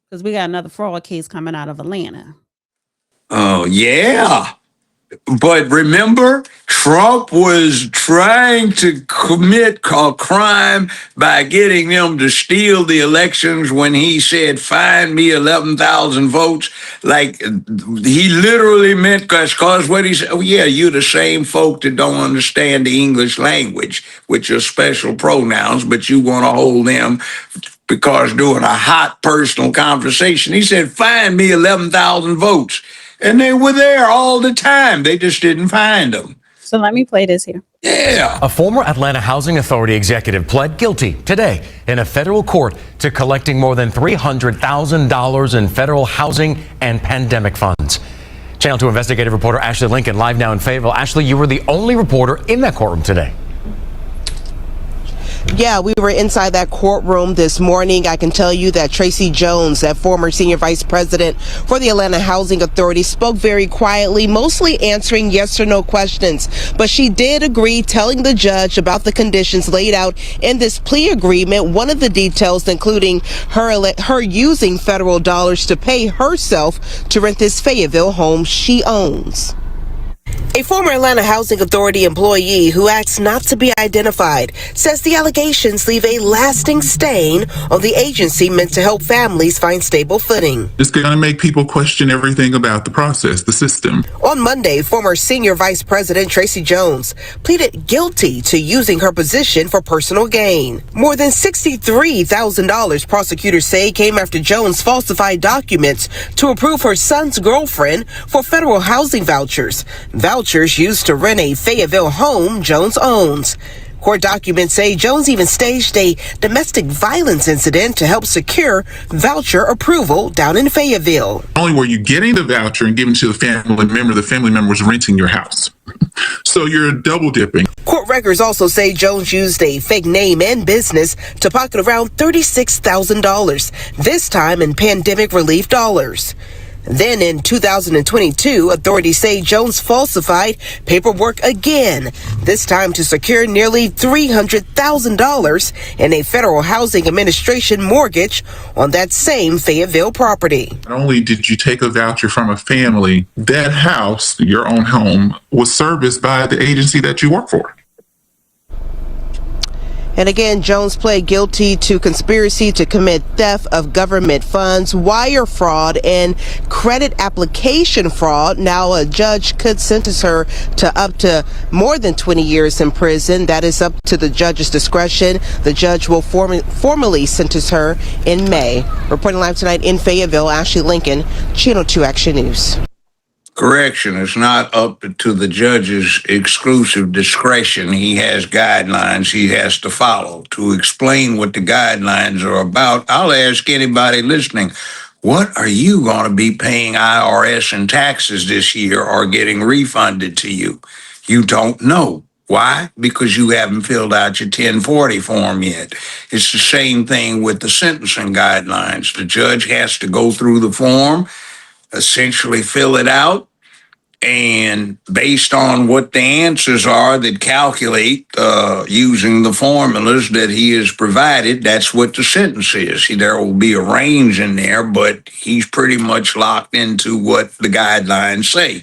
because we got another fraud case coming out of Atlanta. Oh, yeah. But remember, Trump was trying to commit a crime by getting them to steal the elections when he said, find me 11,000 votes. Like, he literally meant, because what he said, oh, yeah, you're the same folk that don't understand the English language, with your special pronouns, but you want to hold them because during a hot personal conversation, he said, find me 11,000 votes. And they were there all the time. They just didn't find them. So let me play this here. Yeah. A former Atlanta Housing Authority executive pled guilty today in a federal court to collecting more than $300,000 in federal housing and pandemic funds. Channel 2 investigative reporter Ashley Lincoln live now in Fayetteville. Ashley, you were the only reporter in that courtroom today. Yeah, we were inside that courtroom this morning. I can tell you that Tracy Jones, that former senior vice president for the Atlanta Housing Authority, spoke very quietly, mostly answering yes or no questions. But she did agree, telling the judge about the conditions laid out in this plea agreement. One of the details including her using federal dollars to pay herself to rent this Fayetteville home she owns. A former Atlanta Housing Authority employee who asks not to be identified says the allegations leave a lasting stain on the agency meant to help families find stable footing. It's going to make people question everything about the process, the system. On Monday, former Senior Vice President Tracy Jones pleaded guilty to using her position for personal gain. More than $63,000 prosecutors say came after Jones falsified documents to approve her son's girlfriend for federal housing vouchers. Vouchers used to rent a Fayetteville home Jones owns. Court documents say Jones even staged a domestic violence incident to help secure voucher approval down in Fayetteville. Not only were you getting the voucher and giving to the family member was renting your house. So you're double dipping. Court records also say Jones used a fake name and business to pocket around $36,000, this time in pandemic relief dollars. Then in 2022, authorities say Jones falsified paperwork again, this time to secure nearly $300,000 in a Federal Housing Administration mortgage on that same Fayetteville property. Not only did you take a voucher from a family, that house, your own home, was serviced by the agency that you work for. And again, Jones pled guilty to conspiracy to commit theft of government funds, wire fraud, and credit application fraud. Now, a judge could sentence her to up to more than 20 years in prison. That is up to the judge's discretion. The judge will formally sentence her in May. Reporting live tonight in Fayetteville, Ashley Lincoln, Channel 2 Action News. Correction, it's not up to the judge's exclusive discretion. He has guidelines he has to follow. To explain what the guidelines are about, I'll ask anybody listening, what are you going to be paying IRS and taxes this year or getting refunded to you? You don't know. Why? Because you haven't filled out your 1040 form yet. It's the same thing with the sentencing guidelines. The judge has to go through the form, essentially fill it out, and based on what the answers are that calculate using the formulas that he has provided, that's what the sentence is. There will be a range in there, but he's pretty much locked into what the guidelines say.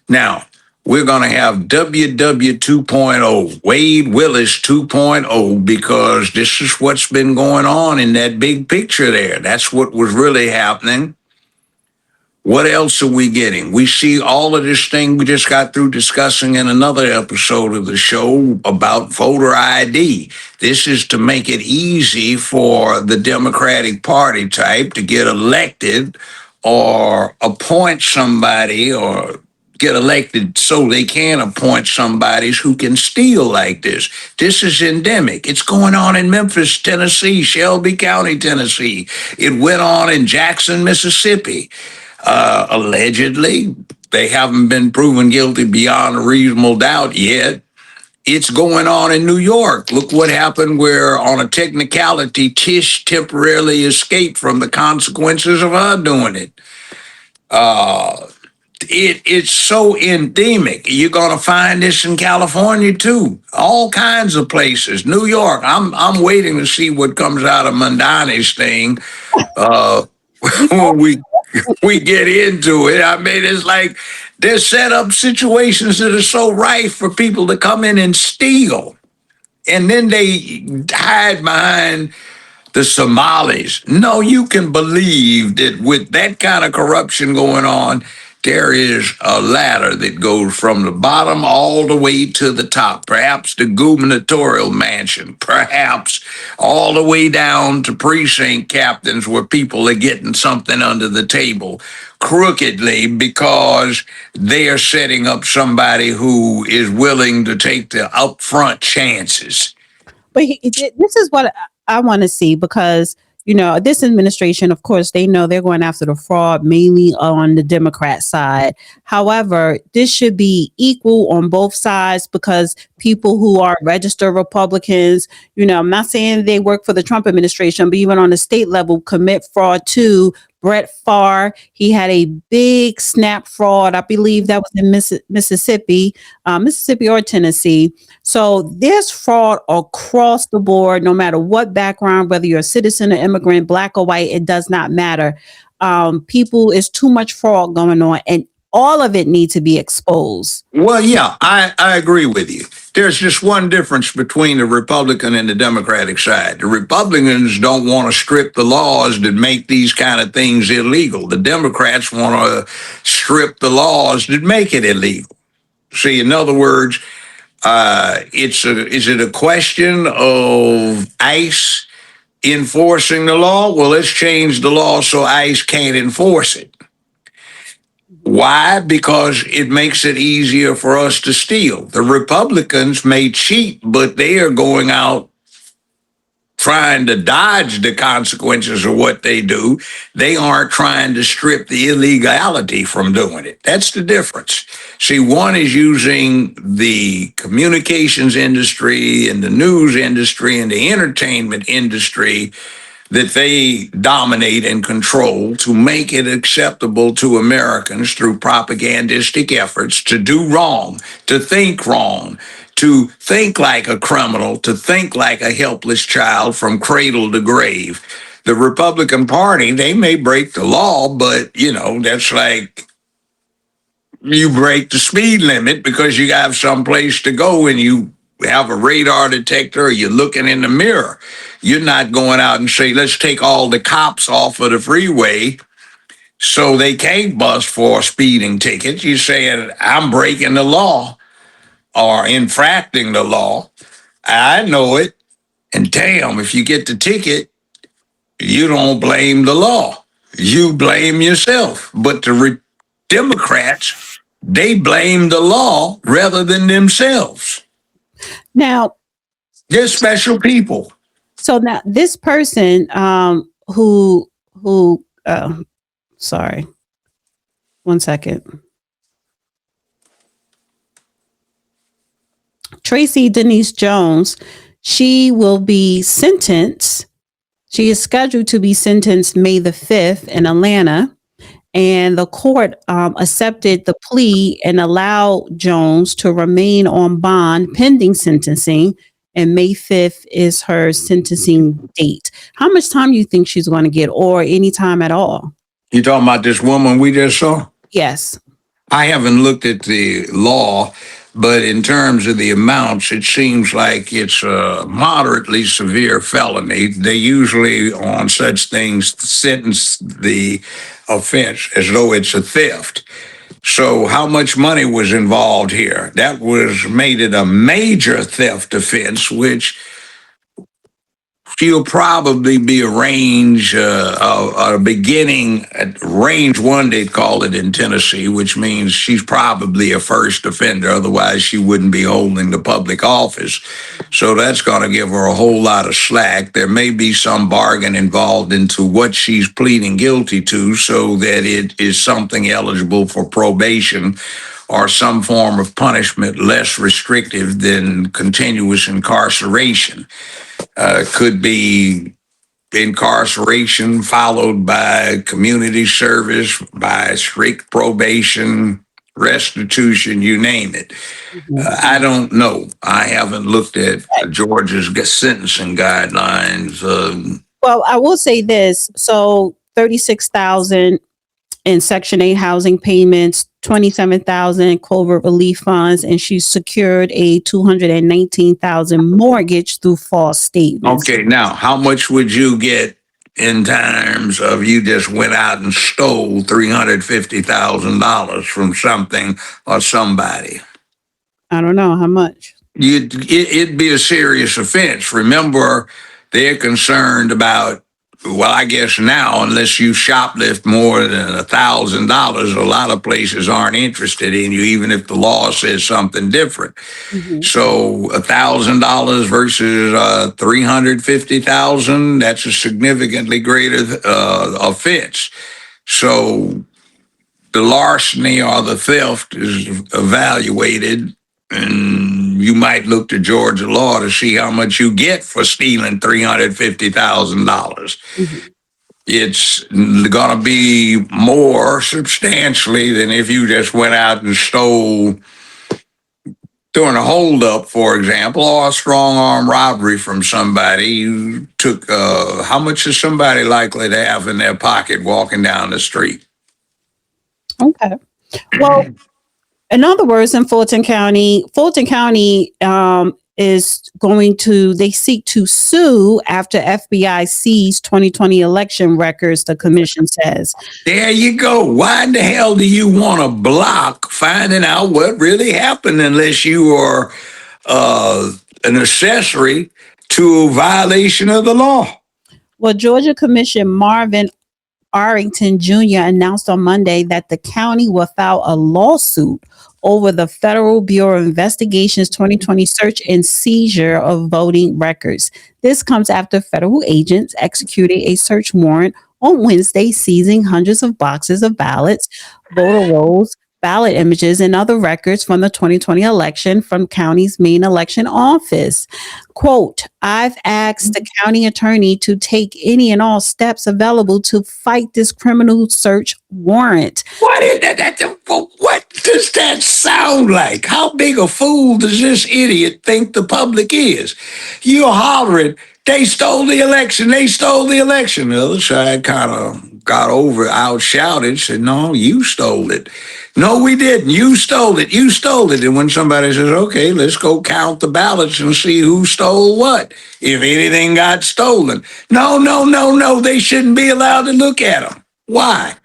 Now, we're going to have WW 2.0, Wade Willis 2.0, because this is what's been going on in that big picture there. That's what was really happening. What else are we getting? We see all of this thing we just got through discussing in another episode of the show about voter ID. This is to make it easy for the Democratic Party type to get elected or appoint somebody or get elected so they can appoint somebody who can steal like this. This is endemic. It's going on in Memphis, Tennessee, Shelby County, Tennessee. It went on in Jackson, Mississippi. Allegedly, they haven't been proven guilty beyond a reasonable doubt yet. It's going on in New York. Look what happened where, on a technicality, Tish temporarily escaped from the consequences of her doing it. It's so endemic. You're going to find this in California, too. All kinds of places. New York. I'm waiting to see what comes out of Mandani's thing. when we get into it. I mean, it's like there's set up situations that are so rife for people to come in and steal. And then they hide behind the Somalis. No, you can believe that with that kind of corruption going on, there is a ladder that goes from the bottom all the way to the top, perhaps the gubernatorial mansion, perhaps all the way down to precinct captains where people are getting something under the table crookedly because they are setting up somebody who is willing to take the upfront chances. But this is what I want to see because, this administration, of course, they know they're going after the fraud mainly on the Democrat side. However, this should be equal on both sides because people who are registered Republicans, I'm not saying they work for the Trump administration, but even on the state level, commit fraud too. Brett Favre, he had a big SNAP fraud. I believe that was in Mississippi or Tennessee. So there's fraud across the board, no matter what background, whether you're a citizen or immigrant, black or white, it does not matter. It's too much fraud going on, and all of it needs to be exposed. Well, yeah, I agree with you. There's just one difference between the Republican and the Democratic side. The Republicans don't want to strip the laws that make these kind of things illegal. The Democrats want to strip the laws that make it illegal. See, in other words, is it a question of ICE enforcing the law? Well, let's change the law so ICE can't enforce it. Why? Because it makes it easier for us to steal. The Republicans may cheat, but they are going out trying to dodge the consequences of what they do. They aren't trying to strip the illegality from doing it. That's the difference. See, one is using the communications industry and the news industry and the entertainment industry that they dominate and control to make it acceptable to Americans through propagandistic efforts to do wrong, to think like a criminal, to think like a helpless child from cradle to grave. The Republican Party, they may break the law, but, that's like you break the speed limit because you have some place to go and you have a radar detector or you're looking in the mirror. You're not going out and say, let's take all the cops off of the freeway so they can't bust for a speeding ticket. You're saying, I'm breaking the law or infracting the law. I know it. And damn, if you get the ticket, you don't blame the law. You blame yourself. But the Democrats, they blame the law rather than themselves. Now, they're special people. So now this person sorry, 1 second. Tracy Denise Jones, she will be sentenced. She is scheduled to be sentenced May the 5th in Atlanta. And the court accepted the plea and allowed Jones to remain on bond pending sentencing. And May 5th is her sentencing date. How much time do you think she's going to get, or any time at all? You talking about this woman we just saw? Yes. I haven't looked at the law, but in terms of the amounts, it seems like it's a moderately severe felony. They usually, on such things, sentence the offense as though it's a theft. So how much money was involved here? That made it a major theft offense, which she'll probably be a range, a beginning at range one, they'd call it in Tennessee, which means she's probably a first offender. Otherwise, she wouldn't be holding the public office. So that's going to give her a whole lot of slack. There may be some bargain involved into what she's pleading guilty to so that it is something eligible for probation or some form of punishment less restrictive than continuous incarceration. Could be incarceration followed by community service, by strict probation, restitution, you name it. I don't know. I haven't looked at Georgia's sentencing guidelines. Well, I will say this. So $36,000 in Section 8 housing payments, $27,000 COVID relief funds, and she secured a $219,000 mortgage through false statements. Okay, now how much would you get in terms of you just went out and stole $350,000 from something or somebody? I don't know how much. It'd be a serious offense. Remember, they're concerned about, well, I guess now, unless you shoplift more than $1,000, a lot of places aren't interested in you, even if the law says something different. Mhm. So $1,000 versus $350,000, that's a significantly greater offense. So the larceny or the theft is evaluated, and you might look to Georgia law to see how much you get for stealing $350,000. Mhm. It's going to be more substantially than if you just went out and stole during a holdup, for example, or a strong arm robbery from somebody. You took, how much is somebody likely to have in their pocket walking down the street? Okay. Well, in other words, in Fulton County is going to, they seek to sue after FBI seized 2020 election records, the commission says. There you go. Why in the hell do you want to block finding out what really happened unless you are an accessory to a violation of the law? Well, Georgia Commission Marvin Arrington Jr. announced on Monday that the county will file a lawsuit over the Federal Bureau of Investigation's 2020 search and seizure of voting records. This comes after federal agents executed a search warrant on Wednesday, seizing hundreds of boxes of ballots, voter rolls, ballot images, and other records from the 2020 election from county's main election office. Quote, I've asked the county attorney to take any and all steps available to fight this criminal search warrant. What does that sound like? How big a fool does this idiot think the public is? You're hollering, they stole the election, they stole the election. The other side kind of got outshouted, said, no, you stole it. No, we didn't. You stole it. You stole it. And when somebody says, okay, let's go count the ballots and see who stole what, if anything got stolen. No, they shouldn't be allowed to look at them. Why?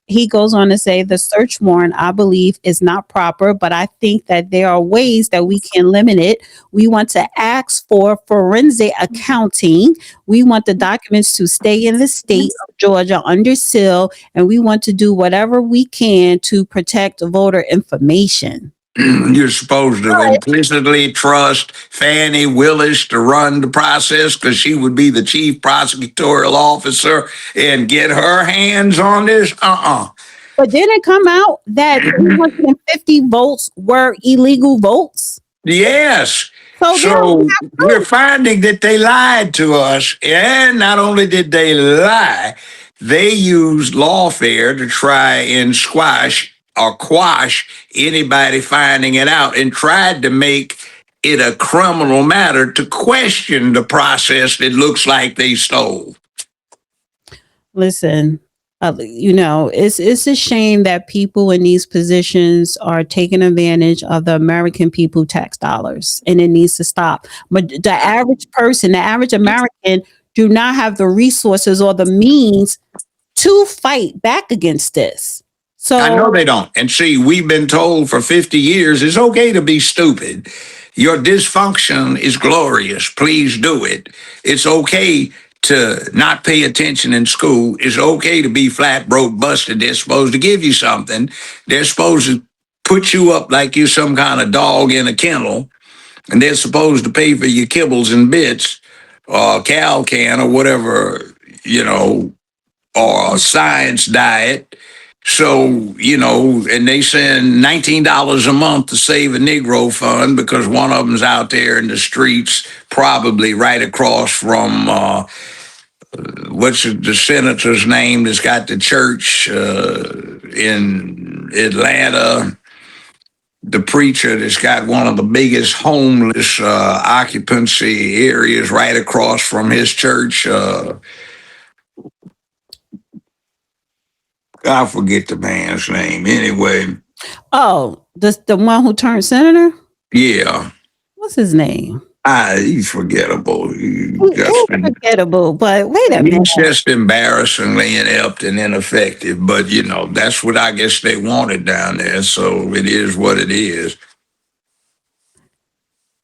He goes on to say the search warrant, I believe, is not proper, but I think that there are ways that we can limit it. We want to ask for forensic accounting. We want the documents to stay in the state of Georgia under seal, and we want to do whatever we can to protect voter information. You're supposed to implicitly trust Fannie Willis to run the process because she would be the chief prosecutorial officer and get her hands on this? But didn't it come out that 350 votes were illegal votes? Yes. So So we're finding that they lied to us. And not only did they lie, they used lawfare to try and squash or quash anybody finding it out and tried to make it a criminal matter to question the process that looks like they stole. Listen, it's a shame that people in these positions are taking advantage of the American people tax dollars, and it needs to stop. But the average person, the average American, do not have the resources or the means to fight back against this. So I know they don't. And see, we've been told for 50 years it's okay to be stupid. Your dysfunction is glorious. Please do it. It's okay to not pay attention in school. It's okay to be flat broke, busted. They're supposed to give you something. They're supposed to put you up like you're some kind of dog in a kennel. And they're supposed to pay for your kibbles and bits or Cal can or whatever, or a science diet. So, and they send $19 a month to save a Negro fund because one of them's out there in the streets, probably right across from, what's the senator's name that's got the church in Atlanta, the preacher that's got one of the biggest homeless occupancy areas right across from his church. I forget the man's name. Anyway, Oh, the one who turned senator? yeah. What's his name? He's forgettable. He's forgettable, but wait a minute. He's just embarrassingly inept and ineffective. But, that's what I guess they wanted down there. So it is what it is.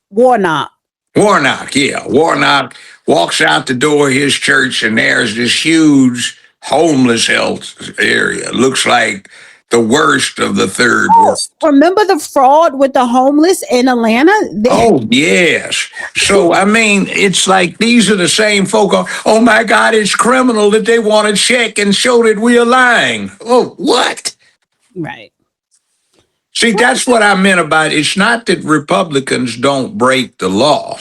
Warnock. Warnock, yeah. Warnock walks out the door of his church, and there's this huge homeless health area. Looks like the worst of the third world. Remember the fraud with the homeless in Atlanta? Oh, yes. So, I mean, it's like these are the same folk. Oh, my God, it's criminal that they want to check and show that we are lying. Oh, what? Right. See, that's what I meant about it. It's not that Republicans don't break the law.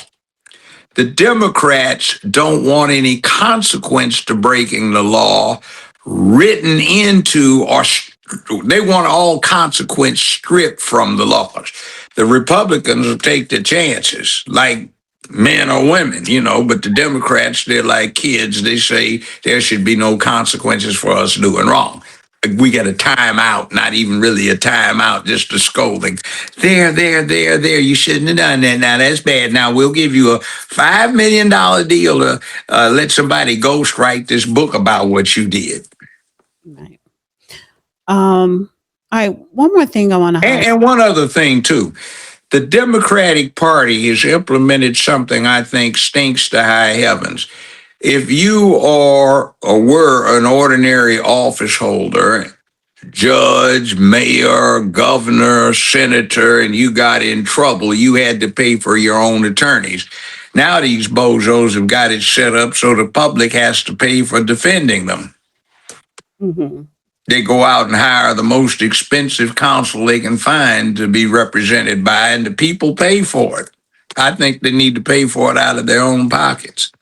The Democrats don't want any consequence to breaking the law written into, or they want all consequence stripped from the laws. The Republicans will take the chances, like men or women, but the Democrats, they're like kids. They say there should be no consequences for us doing wrong. We get a timeout, not even really a timeout, just a scolding. There. You shouldn't have done that. Now, that's bad. Now, we'll give you a $5 million deal to let somebody ghostwrite this book about what you did. Right. All right. One more thing I want to And one other thing, too. The Democratic Party has implemented something I think stinks to high heavens. If you are or were an ordinary office holder, judge, mayor, governor, senator, and you got in trouble, you had to pay for your own attorneys. Now these bozos have got it set up so the public has to pay for defending them. Mm-hmm. They go out and hire the most expensive counsel they can find to be represented by, and the people pay for it. I think they need to pay for it out of their own pockets.